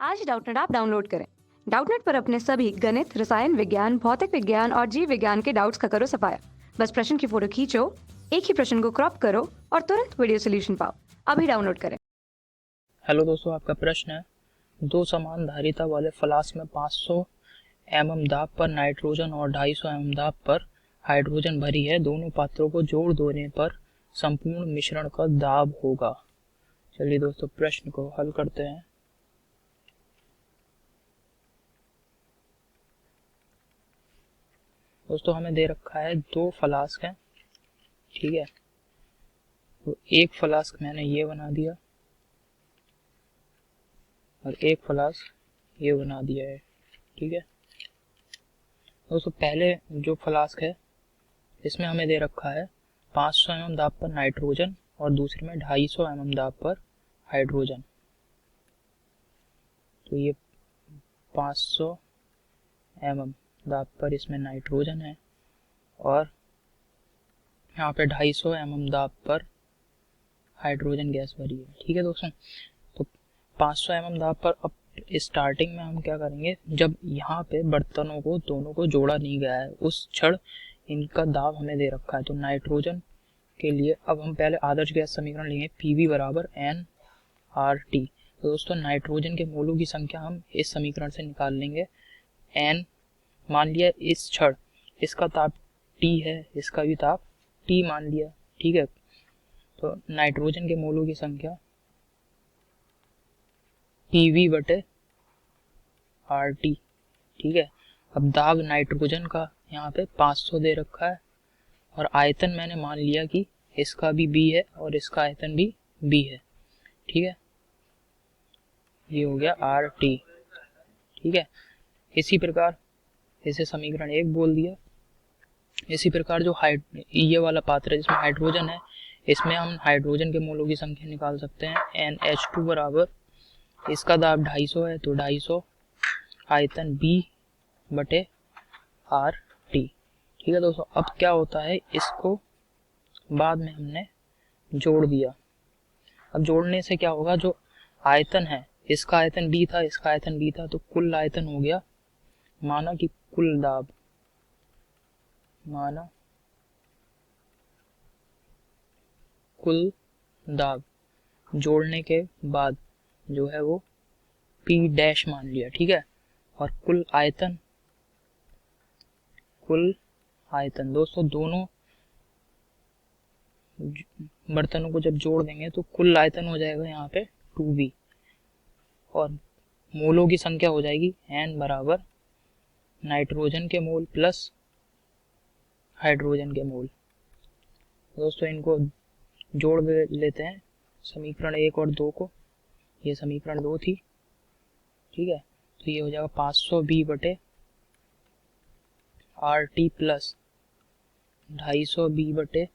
आज Doubtnut app download करें। Doubtnut पर अपने सभी गणित, रसायन विज्ञान, भौतिक विज्ञान और जीव विज्ञान के डाउट्स का करो सफाया। बस प्रश्न की फोटो खींचो, एक ही प्रश्न को क्रॉप करो और तुरंत वीडियो सोल्यूशन पाओ। अभी डाउनलोड करें। हेलो दोस्तों, आपका प्रश्न है, दो समान धारिता वाले फ्लास्क में 500 mm दाब पर नाइट्रोजन और 250 mm दाब पर हाइड्रोजन भरी है। दोनों पात्रों को जोड़ देने पर संपूर्ण मिश्रण का दाब होगा। चलिए दोस्तों, प्रश्न को हल करते हैं। दोस्तों, हमें दे रखा है दो फ्लास्क हैं, ठीक है। तो एक फ्लास्क मैंने ये बना दिया और एक फ्लास्क ये बना दिया है, ठीक है। दोस्तों, पहले जो फ्लास्क है इसमें हमें दे रखा है 500 mm दाब पर नाइट्रोजन और दूसरे में 250 mm दाब पर हाइड्रोजन। तो ये 500 mm दाब पर इसमें नाइट्रोजन है और यहाँ पे 250 mm दाब पर हाइड्रोजन गैस भरी है, ठीक है दोस्तों। तो 500 mm दाब पर अब स्टार्टिंग में हम क्या करेंगे, जब यहाँ पे बर्तनों को दोनों को जोड़ा नहीं गया है उस क्षण इनका दाब हमें दे रखा है। तो नाइट्रोजन के लिए अब हम पहले आदर्श गैस समीकरण लेंगे, पीवी बराबर NRT। तो दोस्तों, नाइट्रोजन के मोलों की संख्या हम इस समीकरण से निकाल लेंगे। N मान लिया इस क्षण इसका ताप T है, इसका भी ताप T मान लिया, ठीक है। तो नाइट्रोजन के मोलों की संख्या PV बटे RT, ठीक है। अब दाब नाइट्रोजन का यहाँ पे 500 दे रखा है और आयतन मैंने मान लिया कि इसका भी B है और इसका आयतन भी B है, ठीक है। ये हो गया RT, ठीक है। इसी प्रकार इसे समीकरण 1 बोल दिया। इसी प्रकार जो ये वाला पात्र है जिसमें हाइड्रोजन है, इसमें हम हाइड्रोजन के मोलों की संख्या निकाल सकते हैं। NH2 बराबर इसका दाब 250 है, तो 250 आयतन B बटे RT, ठीक है दोस्तों। अब क्या होता है, इसको बाद में हमने जोड़ दिया। अब जोड़ने से क्या होगा, जो आयतन है इसका आयतन B था, इसका आयतन B था, तो कुल आयतन हो गया, माना कि कुल दाब, माना कुल दाब जोड़ने के बाद जो है वो P डैश मान लिया, ठीक है। और कुल आयतन दोस्तों, दोनों बर्तनों को जब जोड़ देंगे तो कुल आयतन हो जाएगा यहाँ पे 2B और मोलों की संख्या हो जाएगी N बराबर नाइट्रोजन के मोल प्लस हाइड्रोजन के मोल। दोस्तों, इनको जोड़ लेते हैं, समीकरण 1 और 2 को। ये समीकरण 2 थी, ठीक है। तो ये हो जाएगा 500B बटे RT प्लस 250B बटे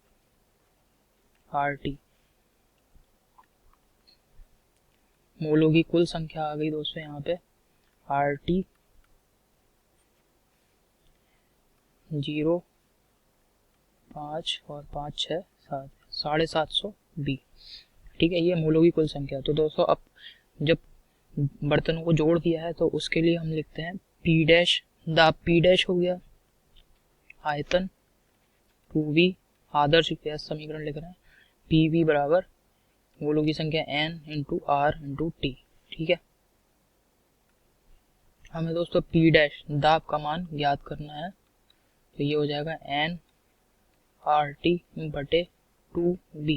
RT। मोलों की कुल संख्या आ गई दोस्तों यहाँ पे RT 0, 5 और 5, 6, 7, 750B, ठीक है। ये मोलों की कुल संख्या। तो दोस्तों, अब जब बर्तनों को जोड़ दिया है तो उसके लिए हम लिखते हैं P डैश, दाब P डैश हो गया, आयतन 2V, आदर्श गैस समीकरण लिख रहे हैं, PV बराबर मोलों की संख्या N into R into T, ठीक है। हमें दोस्तों P डैश दाब का मान ज्ञात करना है, तो ये हो जाएगा NRT बटे 2B।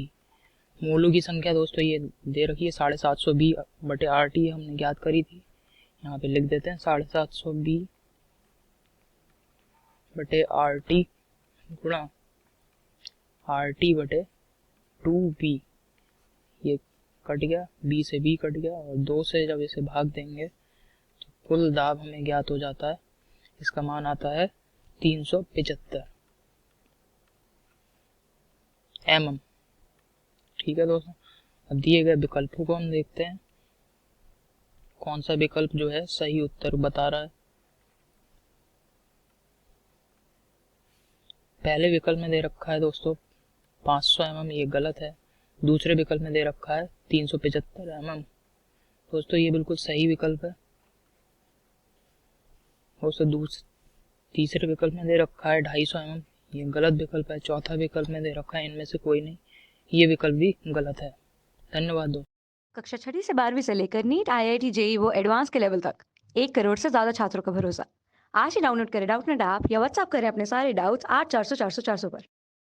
मोलों की संख्या दोस्तों ये दे रखी है 750B बटे RT हमने ज्ञात करी थी, यहाँ पे लिख देते हैं 750B बटे RT गुणा RT बटे 2B। ये कट गया, B से B कट गया और 2 से जब इसे भाग देंगे तो कुल दाब हमें ज्ञात हो जाता है। इसका मान आता है 375 mm, ठीक है दोस्तों। अब दिए गए विकल्पों को हम देखते हैं, कौन सा विकल्प जो है सही उत्तर बता रहा है। पहले विकल्प में दे रखा है दोस्तों 500 mm, ये गलत है। दूसरे विकल्प में दे रखा है 375 mm, दोस्तों ये बिल्कुल सही विकल्प है। उसे तीसरे विकल्प में दे रखा है 250 mm, ये गलत विकल्प है। चौथा विकल्प में दे रखा है इनमें से कोई नहीं, ये विकल्प भी गलत है। धन्यवाद दोस्तों। कक्षा 6वीं से 12वीं से लेकर नीट, IIT, JEE वो एडवांस के लेवल तक 1 करोड़ से ज्यादा छात्रों का भरोसा। आज ही डाउनलोड करें डाउटनेट ऐप या व्हाट्सएप करें अपने सारे डाउट्स 8400 400 400 पर।